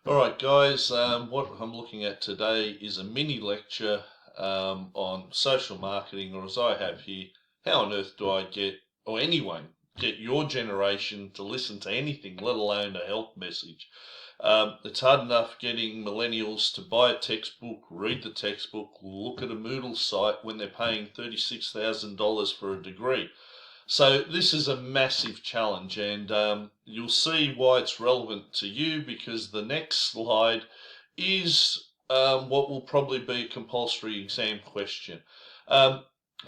Alright guys, what I'm looking at today is a mini lecture on social marketing, or as I have here, how on earth do I get, or anyone, get your generation to listen to anything, let alone a help message. It's hard enough getting millennials to buy a textbook, read the textbook, look at a Moodle site when they're paying $36,000 for a degree. So this is a massive challenge, and you'll see why it's relevant to you, because the next slide is what will probably be a compulsory exam question.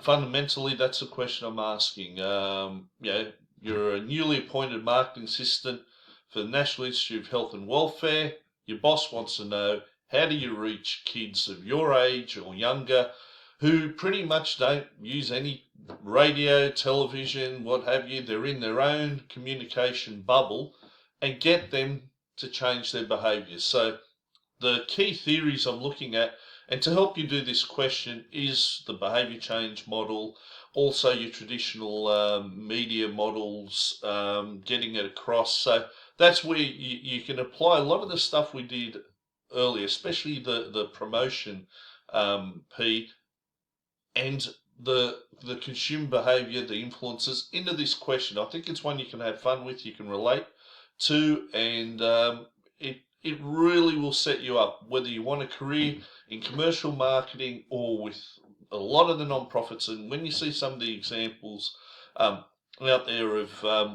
Fundamentally, that's the question I'm asking. You're a newly appointed marketing assistant for the National Institute of Health and Welfare. Your boss wants to know, how do you reach kids of your age or younger who pretty much don't use any radio, television, what have you? They're in their own communication bubble, and get them to change their behaviours. So the key theories I'm looking at, and to help you do this question, is the behaviour change model, also your traditional media models, getting it across. So that's where you can apply a lot of the stuff we did earlier, especially the promotion P, and the consumer behaviour, the influences, into this question. I think it's one you can have fun with, you can relate to, and it really will set you up, whether you want a career in commercial marketing or with a lot of the non-profits. And when you see some of the examples out there of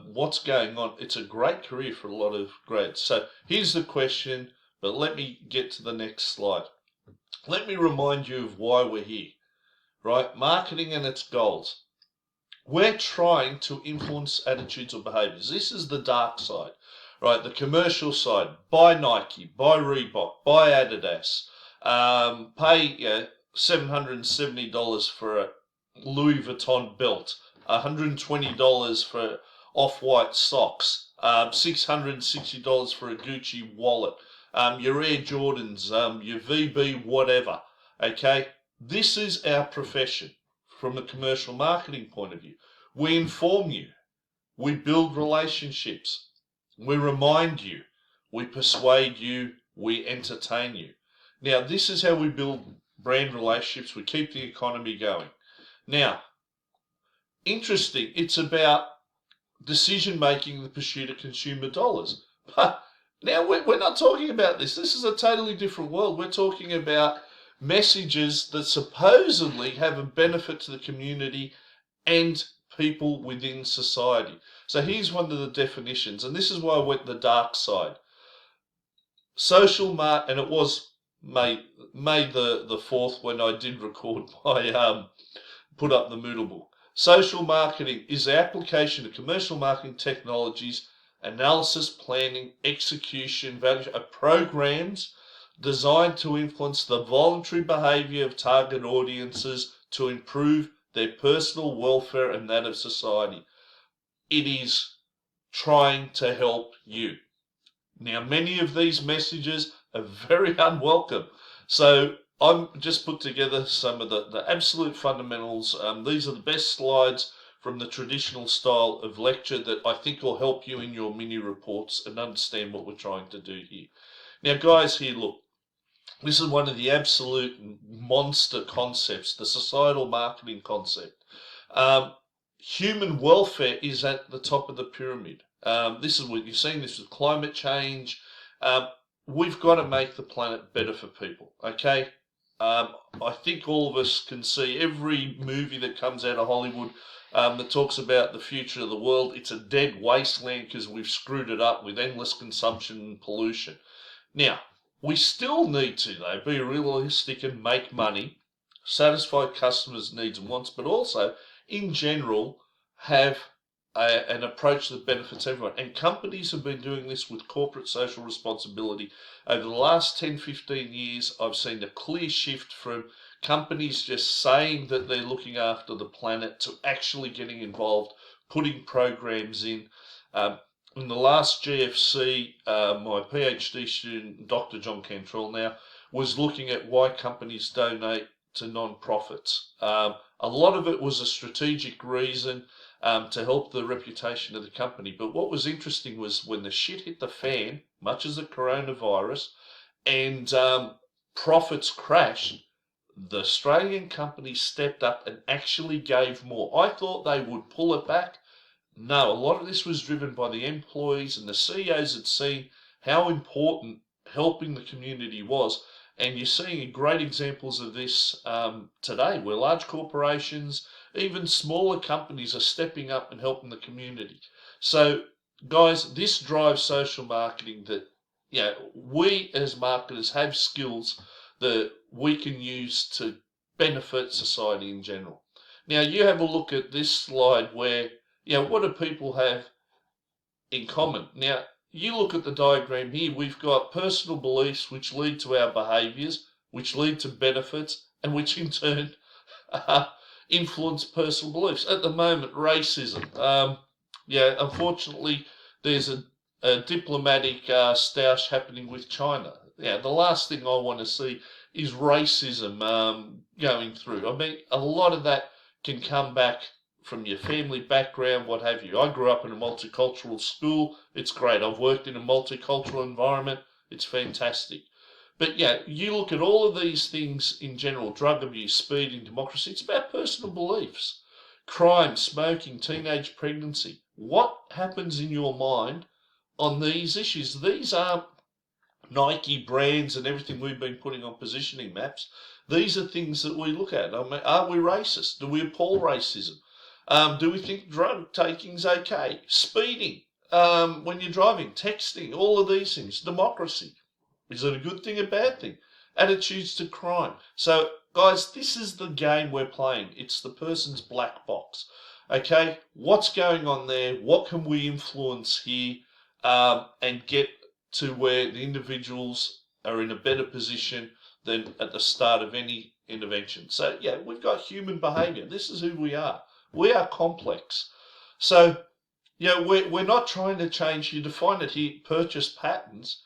what's going on, it's a great career for a lot of grads. So here's the question, but let me get to the next slide. Let me remind you of why we're here. Right, marketing and its goals. We're trying to influence attitudes or behaviors. This is the dark side, right? The commercial side. Buy Nike, buy Reebok, buy Adidas, pay $770 for a Louis Vuitton belt, $120 for off-white socks, $660 for a Gucci wallet, your Air Jordans, your VB whatever. Okay. This is our profession from a commercial marketing point of view. We inform you, we build relationships, we remind you, we persuade you, we entertain you. Now, this is how we build brand relationships, we keep the economy going. Now, interesting, it's about decision making in the pursuit of consumer dollars. But now we're not talking about this. This is a totally different world. We're talking about messages that supposedly have a benefit to the community and people within society. So here's one of the definitions, and this is why I went the dark side. Social and it was May the 4th when I did record my put up the Moodle book. Social marketing is the application of commercial marketing technologies, analysis, planning, execution, value of programs designed to influence the voluntary behaviour of target audiences to improve their personal welfare and that of society. It is trying to help you. Now, many of these messages are very unwelcome. So I'm just put together some of the absolute fundamentals. These are the best slides from the traditional style of lecture that I think will help you in your mini reports and understand what we're trying to do here. Now, guys, here, look. This is one of the absolute monster concepts, the societal marketing concept. Human welfare is at the top of the pyramid. This is what you're seeing this with climate change. We've got to make the planet better for people, okay? I think all of us can see every movie that comes out of Hollywood that talks about the future of the world. It's a dead wasteland because we've screwed it up with endless consumption and pollution. Now, we still need to, though, be realistic and make money, satisfy customers' needs and wants, but also, in general, have an approach that benefits everyone. And companies have been doing this with corporate social responsibility. Over the last 10, 15 years, I've seen a clear shift from companies just saying that they're looking after the planet to actually getting involved, putting programs in. In the last GFC, my PhD student, Dr. John Cantrell now, was looking at why companies donate to non-profits. A lot of it was a strategic reason. to help the reputation of the company. But what was interesting was when the shit hit the fan, much as the coronavirus, and profits crashed, the Australian companies stepped up and actually gave more. I thought they would pull it back. No, a lot of this was driven by the employees, and the CEOs had seen how important helping the community was. And you're seeing great examples of this today, where large corporations, even smaller companies, are stepping up and helping the community. So, guys, this drives social marketing that, we as marketers have skills that we can use to benefit society in general. Now, you have a look at this slide where, what do people have in common? Now, you look at the diagram here, we've got personal beliefs which lead to our behaviours, which lead to benefits, and which in turn influence personal beliefs. At the moment, racism. Unfortunately, there's a diplomatic stoush happening with China. The last thing I want to see is racism going through. I mean, a lot of that can come back from your family background, what have you. I grew up in a multicultural school. It's great. I've worked in a multicultural environment. It's fantastic. But you look at all of these things in general, drug abuse, speed and democracy, it's about personal beliefs. Crime, smoking, teenage pregnancy. What happens in your mind on these issues? These aren't Nike brands and everything we've been putting on positioning maps. These are things that we look at. I mean, are we racist? Do we appall racism? Do we think drug taking's okay? Speeding, when you're driving, texting, all of these things. Democracy. Is it a good thing, a bad thing? Attitudes to crime. So, guys, this is the game we're playing. It's the person's black box. Okay, what's going on there? What can we influence here and get to where the individuals are in a better position than at the start of any intervention? So, we've got human behaviour. This is who we are. We are complex. So, we're not trying to change, you define it here, purchase patterns.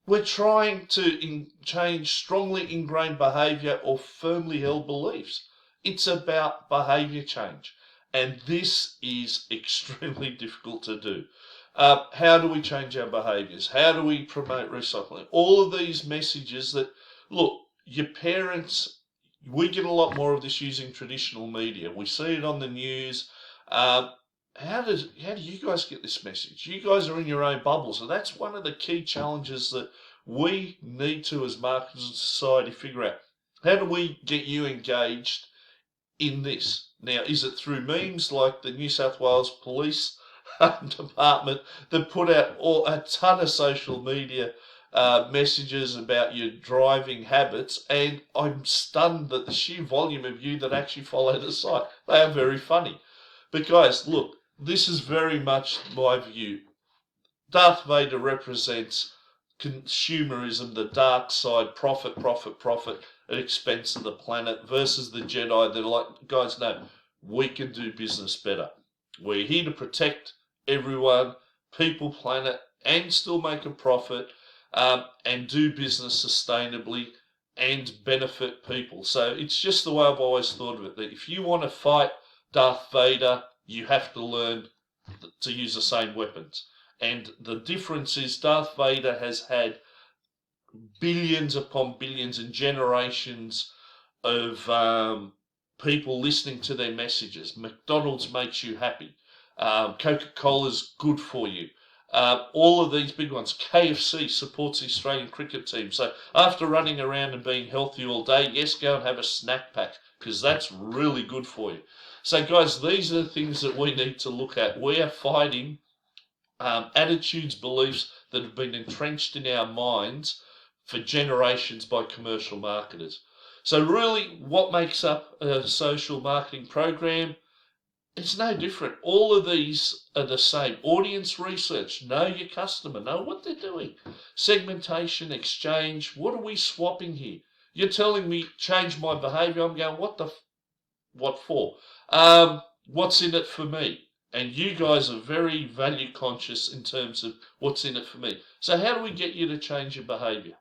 We're trying to change strongly ingrained behaviour or firmly held beliefs. It's about behaviour change. And this is extremely difficult to do. How do we change our behaviours? How do we promote recycling? All of these messages that, look, your parents, we get a lot more of this using traditional media. We see it on the news. How do you guys get this message? You guys are in your own bubbles, and that's one of the key challenges that we need to, as marketers and society, figure out. How do we get you engaged in this? Now, is it through memes like the New South Wales Police Department that put out a ton of social media messages about your driving habits, and I'm stunned that the sheer volume of you that actually follow the site. They are very funny. But guys, look, this is very much my view. Darth Vader represents consumerism, the dark side, profit at expense of the planet, versus the Jedi. They're like, guys, no, we can do business better. We're here to protect everyone, people, planet, and still make a profit, and do business sustainably and benefit people. So it's just the way I've always thought of it, that if you want to fight Darth Vader, you have to learn to use the same weapons. And the difference is Darth Vader has had billions upon billions and generations of people listening to their messages. McDonald's makes you happy. Coca-Cola's good for you. All of these big ones. KFC supports the Australian cricket team. So after running around and being healthy all day, yes, go and have a snack pack, because that's really good for you. So guys, these are the things that we need to look at. We are fighting attitudes, beliefs that have been entrenched in our minds for generations by commercial marketers. So really, what makes up a social marketing program? It's no different. All of these are the same. Audience research, know your customer, know what they're doing. Segmentation, exchange, what are we swapping here? You're telling me change my behaviour. I'm going, what for? What's in it for me? And you guys are very value conscious in terms of what's in it for me. So how do we get you to change your behaviour?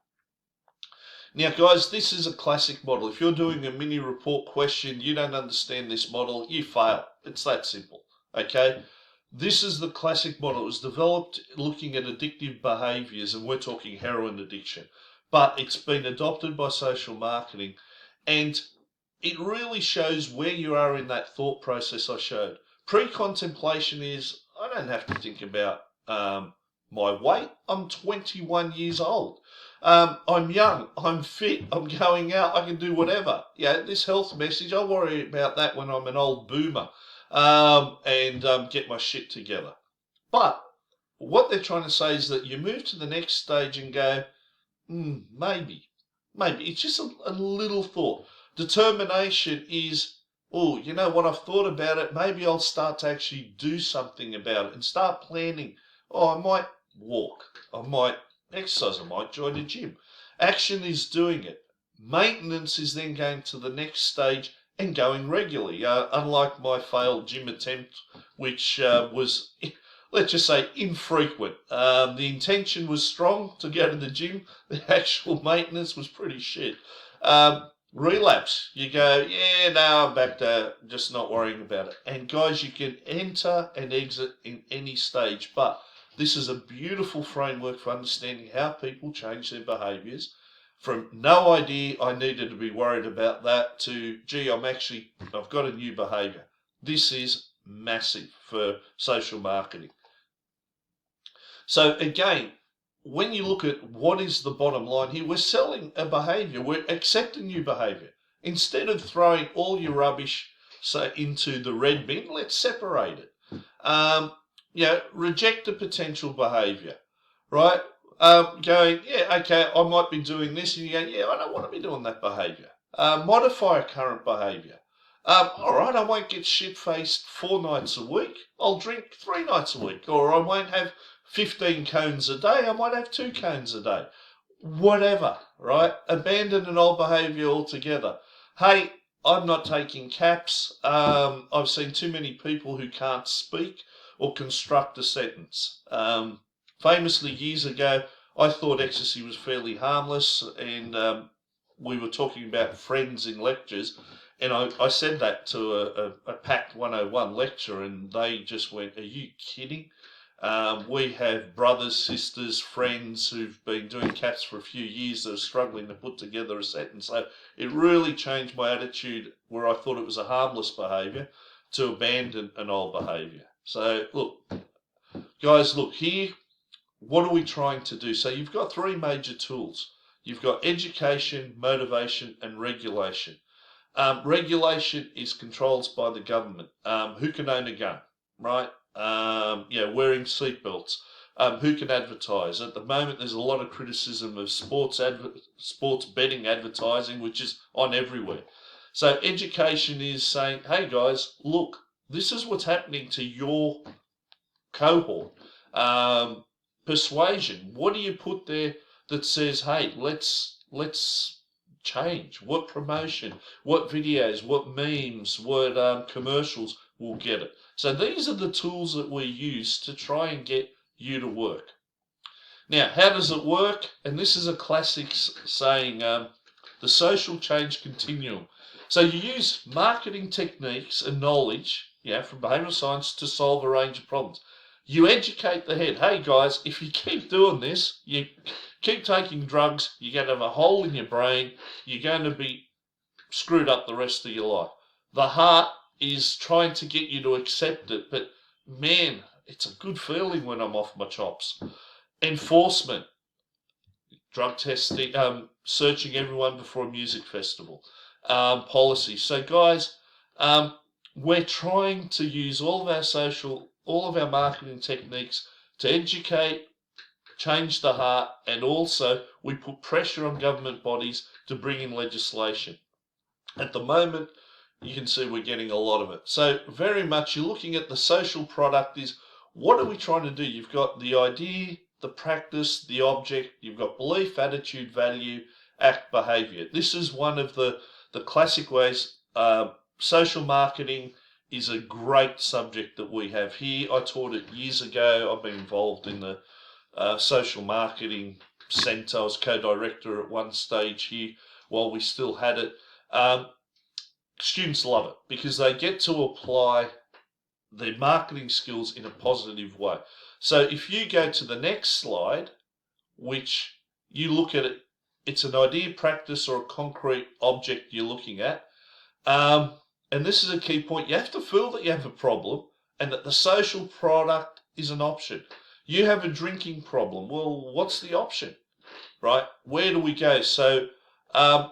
Now, guys, this is a classic model. If you're doing a mini report question, you don't understand this model, you fail. It's that simple. Okay, this is the classic model. It was developed looking at addictive behaviours, and we're talking heroin addiction, but it's been adopted by social marketing, and it really shows where you are in that thought process I showed. Pre-contemplation is, I don't have to think about my weight. I'm 21 years old. I'm young. I'm fit. I'm going out. I can do whatever. Yeah, this health message, I'll worry about that when I'm an old boomer and get my shit together. But what they're trying to say is that you move to the next stage and go, maybe. It's just a little thought. Determination is, oh, you know what, I've thought about it. Maybe I'll start to actually do something about it and start planning. Oh, I might walk. I might exercise. I might join a gym. Action is doing it. Maintenance is then going to the next stage and going regularly. Unlike my failed gym attempt, which was, let's just say, infrequent. The intention was strong to go to the gym. The actual maintenance was pretty shit. Relapse. You go, yeah, no, I'm back to just not worrying about it. And guys, you can enter and exit in any stage, but this is a beautiful framework for understanding how people change their behaviours. From no idea I needed to be worried about that to, gee, I've got a new behaviour. This is massive for social marketing. So again, when you look at what is the bottom line here, we're selling a behaviour. We're accepting new behaviour. Instead of throwing all your rubbish into the red bin, let's separate it. Reject a potential behaviour, right? Going, yeah, okay, I might be doing this, and you go, yeah, I don't want to be doing that behaviour. Modify a current behaviour. All right, I won't get shit-faced 4 nights a week. I'll drink 3 nights a week, or I won't have 15 cones a day. I might have 2 cones a day. Whatever, right? Abandon an old behaviour altogether. Hey, I'm not taking caps. I've seen too many people who can't speak or construct a sentence. Famously, years ago, I thought ecstasy was fairly harmless, and we were talking about friends in lectures, and I said that to a PACT 101 lecture, and they just went, are you kidding? We have brothers, sisters, friends who've been doing caps for a few years that are struggling to put together a sentence. So it really changed my attitude, where I thought it was a harmless behaviour, to abandon an old behaviour. So look, guys, look here. What are we trying to do? So you've got 3 major tools. You've got education, motivation, and regulation. Regulation is controlled by the government. Who can own a gun, right? Wearing seatbelts. Who can advertise? At the moment, there's a lot of criticism of sports betting advertising, which is on everywhere. So education is saying, hey guys, look, this is what's happening to your cohort. Persuasion. What do you put there that says, hey, let's change? What promotion? What videos? What memes? What commercials will get it? So these are the tools that we use to try and get you to work. Now, how does it work? And this is a classic saying, the social change continuum. So you use marketing techniques and knowledge, from behavioural science to solve a range of problems. You educate the head. Hey guys, if you keep doing this, you keep taking drugs, you're going to have a hole in your brain, you're going to be screwed up the rest of your life. The heart is trying to get you to accept it, but man, it's a good feeling when I'm off my chops. Enforcement, drug testing, searching everyone before a music festival, policy. So guys, we're trying to use all of our marketing techniques to educate, change the heart, and also we put pressure on government bodies to bring in legislation. At the moment, you can see we're getting a lot of it. So very much you're looking at the social product is, what are we trying to do? You've got the idea, the practice, the object, you've got belief, attitude, value, act, behaviour. This is one of the classic ways. Social marketing is a great subject that we have here. I taught it years ago. I've been involved in the social marketing centre. I was co-director at one stage here while we still had it. Students love it because they get to apply their marketing skills in a positive way. So if you go to the next slide, which you look at it, it's an idea, practice, or a concrete object you're looking at. And this is a key point. You have to feel that you have a problem and that the social product is an option. You have a drinking problem. Well, what's the option, right? Where do we go? So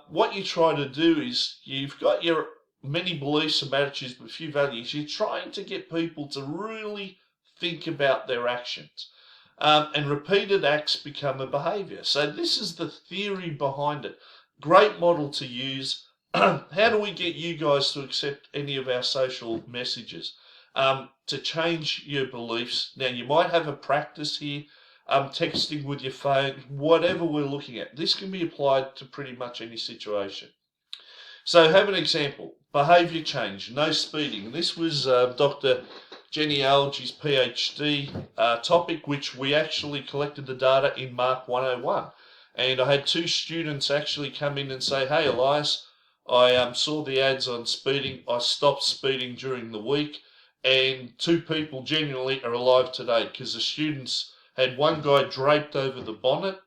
what you try to do is you've got your many beliefs and attitudes, but a few values. You're trying to get people to really think about their actions. And repeated acts become a behaviour. So this is the theory behind it. Great model to use. How do we get you guys to accept any of our social messages? To change your beliefs. Now, you might have a practice here, texting with your phone, whatever we're looking at. This can be applied to pretty much any situation. So have an example. Behaviour change, no speeding. This was Dr. Jenny Alge's PhD topic, which we actually collected the data in MARK101. And I had 2 students actually come in and say, hey, Elias, I saw the ads on speeding. I stopped speeding during the week. And 2 people genuinely are alive today because the students had one guy draped over the bonnet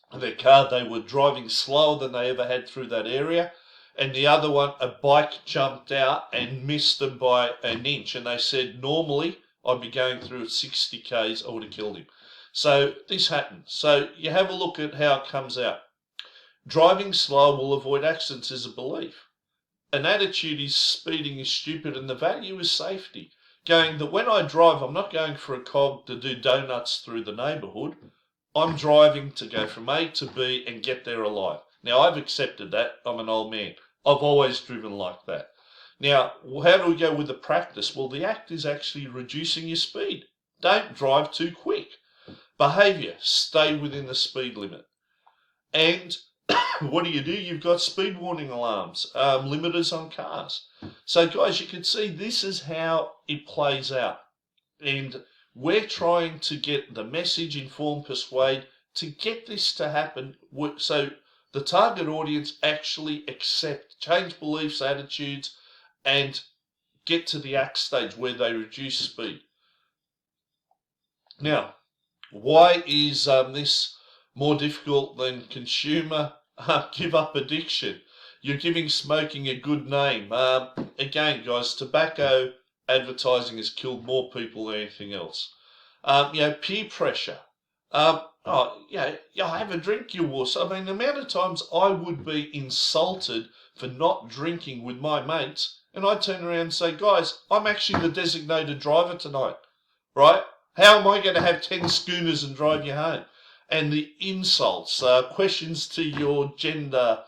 of their car. They were driving slower than they ever had through that area. And the other one, a bike jumped out and missed them by an inch. And they said, normally, I'd be going through at 60 Ks, I would have killed him. So this happened. So you have a look at how it comes out. Driving slow will avoid accidents is a belief. An attitude is speeding is stupid, and the value is safety. Going that when I drive, I'm not going for a cog to do donuts through the neighbourhood. I'm driving to go from A to B and get there alive. Now, I've accepted that. I'm an old man. I've always driven like that. Now, how do we go with the practice? Well, the act is actually reducing your speed. Don't drive too quick. Behaviour, stay within the speed limit. And what do? You've got speed warning alarms, limiters on cars. So, guys, you can see this is how it plays out. And we're trying to get the message, inform, persuade, to get this to happen. So the target audience actually accept, change beliefs, attitudes, and get to the act stage where they reduce speed. Now, why is this more difficult than consumer give up addiction? You're giving smoking a good name. Again, guys, tobacco advertising has killed more people than anything else. Peer pressure. Have a drink, you wuss. I mean, the amount of times I would be insulted for not drinking with my mates, and I'd turn around and say, guys, I'm actually the designated driver tonight, right? How am I going to have 10 schooners and drive you home? And the insults, questions to your gender,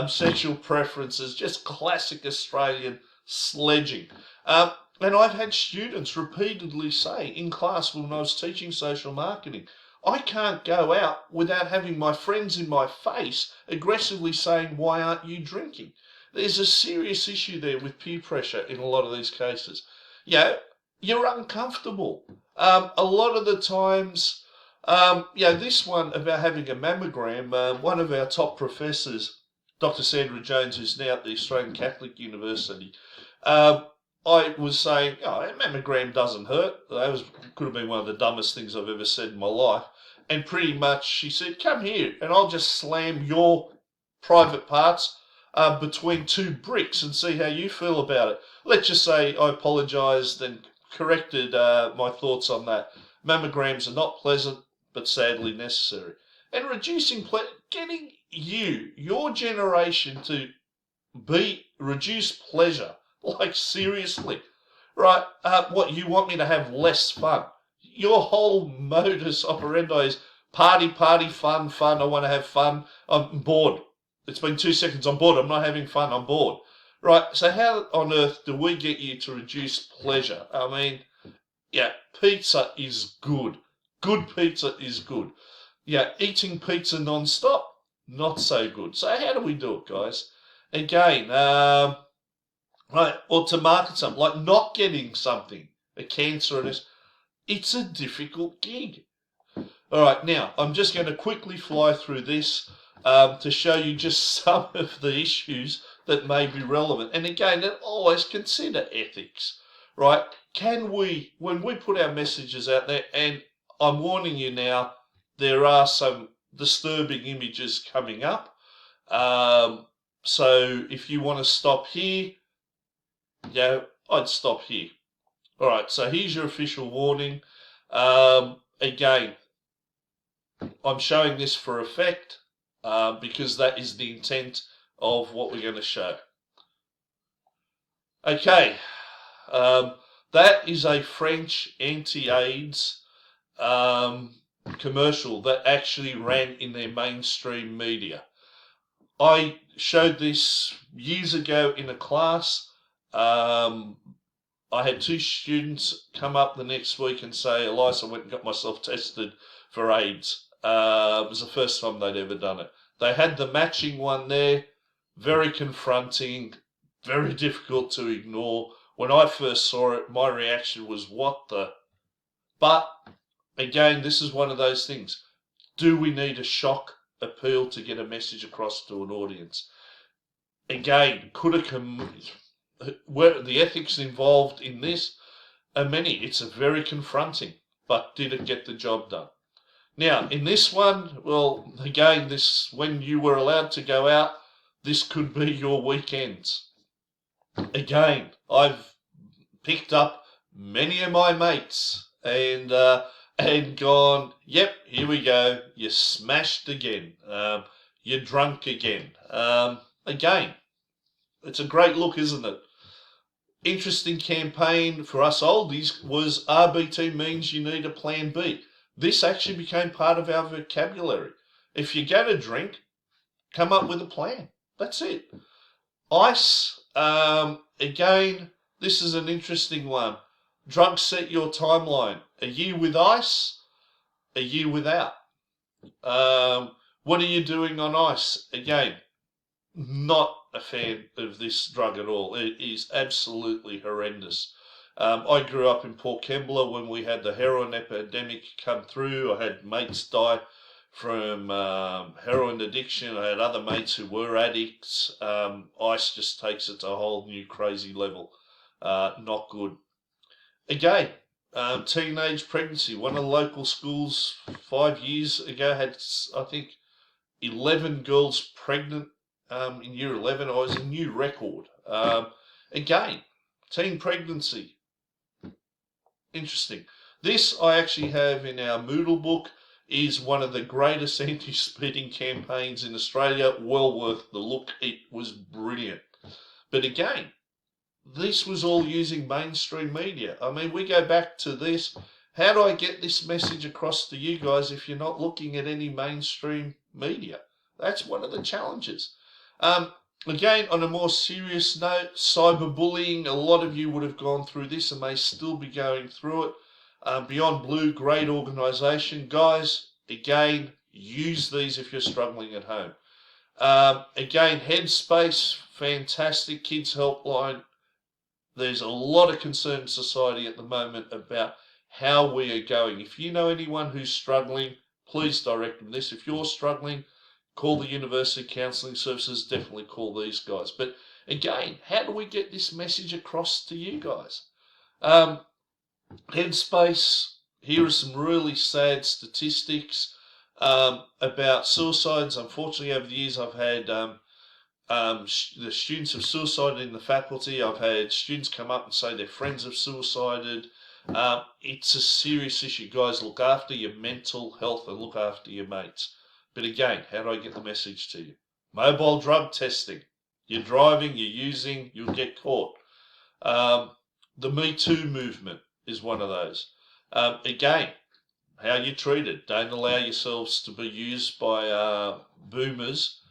sexual preferences, just classic Australian sledging. And I've had students repeatedly say in class when I was teaching social marketing, I can't go out without having my friends in my face aggressively saying, why aren't you drinking? There's a serious issue there with peer pressure in a lot of these cases. You're uncomfortable. A lot of the times, this one about having a mammogram, one of our top professors, Dr. Sandra Jones, who's now at the Australian Catholic University, I was saying, a mammogram doesn't hurt. That could have been one of the dumbest things I've ever said in my life. And pretty much she said, come here and I'll just slam your private parts between 2 bricks and see how you feel about it. Let's just say I apologised and corrected my thoughts on that. Mammograms are not pleasant, but sadly necessary. And reducing getting your generation to reduce pleasure. Like, seriously, right? What, you want me to have less fun? Your whole modus operandi is party, fun, I want to have fun. I'm bored. It's been 2 seconds, I'm bored. I'm not having fun, I'm bored. Right, so how on earth do we get you to reduce pleasure? I mean, pizza is good. Good pizza is good. Eating pizza non-stop, not so good. So how do we do it, guys? Again, right, or to market something, like not getting something, a cancer, it's a difficult gig. All right, now, I'm just going to quickly fly through this to show you just some of the issues that may be relevant. And again, always consider ethics, right? can we, when we put our messages out there, and I'm warning you now, there are some disturbing images coming up. So if you want to stop here, yeah, I'd stop here. All right, so here's your official warning. Again, I'm showing this for effect because that is the intent of what we're going to show. Okay, that is a French anti-AIDS commercial that actually ran in their mainstream media. I showed this years ago in a class. I had 2 students come up the next week and say, Elias, I went and got myself tested for AIDS. It was the first time they'd ever done it. They had the matching one there, very confronting, very difficult to ignore. When I first saw it, my reaction was, what the? But, again, this is one of those things. Do we need a shock appeal to get a message across to an audience? Again, where the ethics involved in this are many. It's a very confronting, but did it get the job done? Now, in this one, well, again, when you were allowed to go out, this could be your weekends. Again, I've picked up many of my mates and gone, yep, here we go. You're smashed again. You're drunk again. Again, it's a great look, isn't it? Interesting campaign for us oldies was RBT means you need a plan B. This actually became part of our vocabulary. If you're going to drink, come up with a plan. That's it. ICE, again, this is an interesting one. Drugs set your timeline. A year with ICE, a year without. What are you doing on ICE? Again, not a fan of this drug at all. It is absolutely horrendous. I grew up in Port Kembla when we had the heroin epidemic come through. I had mates die from heroin addiction. I had other mates who were addicts. ICE just takes it to a whole new crazy level. Not good. Again, teenage pregnancy. One of the local schools 5 years ago had, I think, 11 girls pregnant in year 11. I was a new record. Again, teen pregnancy. Interesting. This I actually have in our Moodle book, is one of the greatest anti-speeding campaigns in Australia. Well worth the look. It was brilliant. But again, this was all using mainstream media. I mean, we go back to this. How do I get this message across to you guys if you're not looking at any mainstream media? That's one of the challenges. Again, on a more serious note, cyberbullying. A lot of you would have gone through this and may still be going through it. Beyond Blue, great organisation. Guys, again, use these if you're struggling at home. Again, Headspace, fantastic. Kids Helpline. There's a lot of concern in society at the moment about how we are going. If you know anyone who's struggling, please direct them this. If you're struggling, call the University Counselling Services. Definitely call these guys. But again, how do we get this message across to you guys? Headspace, here are some really sad statistics about suicides. Unfortunately, over the years, I've had the students have suicided in the faculty. I've had students come up and say their friends have suicided. It's a serious issue. Guys, look after your mental health and look after your mates. But again, how do I get the message to you? Mobile drug testing. You're driving, you're using, you'll get caught. The Me Too movement is one of those. Again, how you're treated. Don't allow yourselves to be used by boomers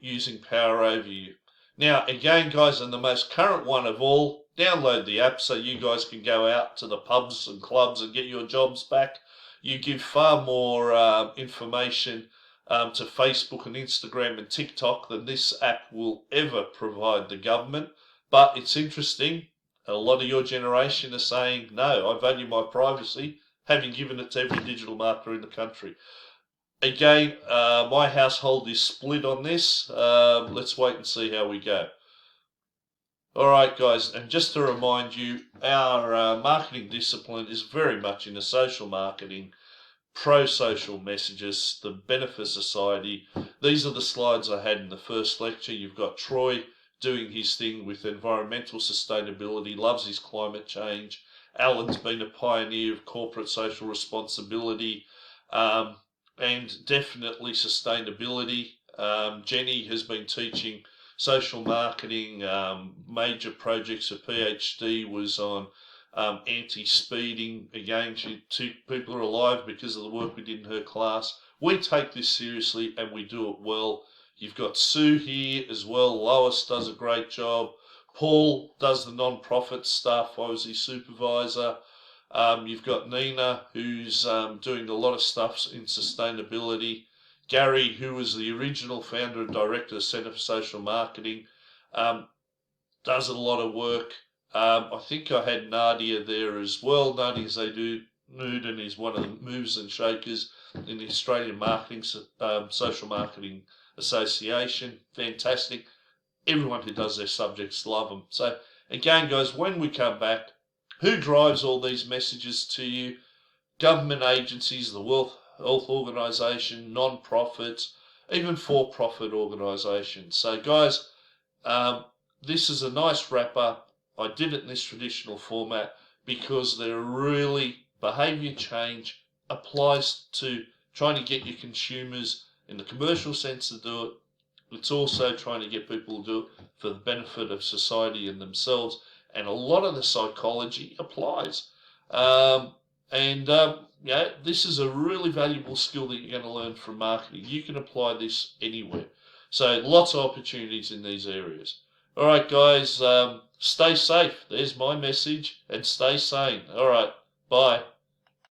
using power over you. Now, again, guys, and the most current one of all, download the app so you guys can go out to the pubs and clubs and get your jobs back. You give far more information to Facebook and Instagram and TikTok than this app will ever provide the government. But it's interesting. A lot of your generation are saying, no, I value my privacy, having given it to every digital marketer in the country. Again, my household is split on this. Let's wait and see how we go. All right, guys, and just to remind you, our marketing discipline is very much into social marketing, pro-social messages, the benefit society. These are the slides I had in the first lecture. You've got Troy doing his thing with environmental sustainability, loves his climate change. Alan's been a pioneer of corporate social responsibility, and definitely sustainability. Jenny has been teaching social marketing. Major projects, her PhD was on anti-speeding. Again, two people are alive because of the work we did in her class. We take this seriously and we do it well. You've got Sue here as well. Lois does a great job. Paul does the non-profit stuff. I was his supervisor. You've got Nina, who's doing a lot of stuff in sustainability. Gary, who was the original founder and director of Centre for Social Marketing, does a lot of work. I think I had Nadia there as well. Nadia Newden is one of the movers and shakers in the Australian Social Marketing Association. Fantastic. Everyone who does their subjects love them. So again, guys, when we come back, who drives all these messages to you? Government agencies, the World Health Organization, non-profits, even for-profit organizations. So guys, this is a nice wrap-up. I did it in this traditional format because they're really behaviour change applies to trying to get your consumers in the commercial sense to do it. It's also trying to get people to do it for the benefit of society and themselves. And a lot of the psychology applies. This is a really valuable skill that you're going to learn from marketing. You can apply this anywhere. So lots of opportunities in these areas. All right, guys, stay safe. There's my message, and stay sane. All right, bye.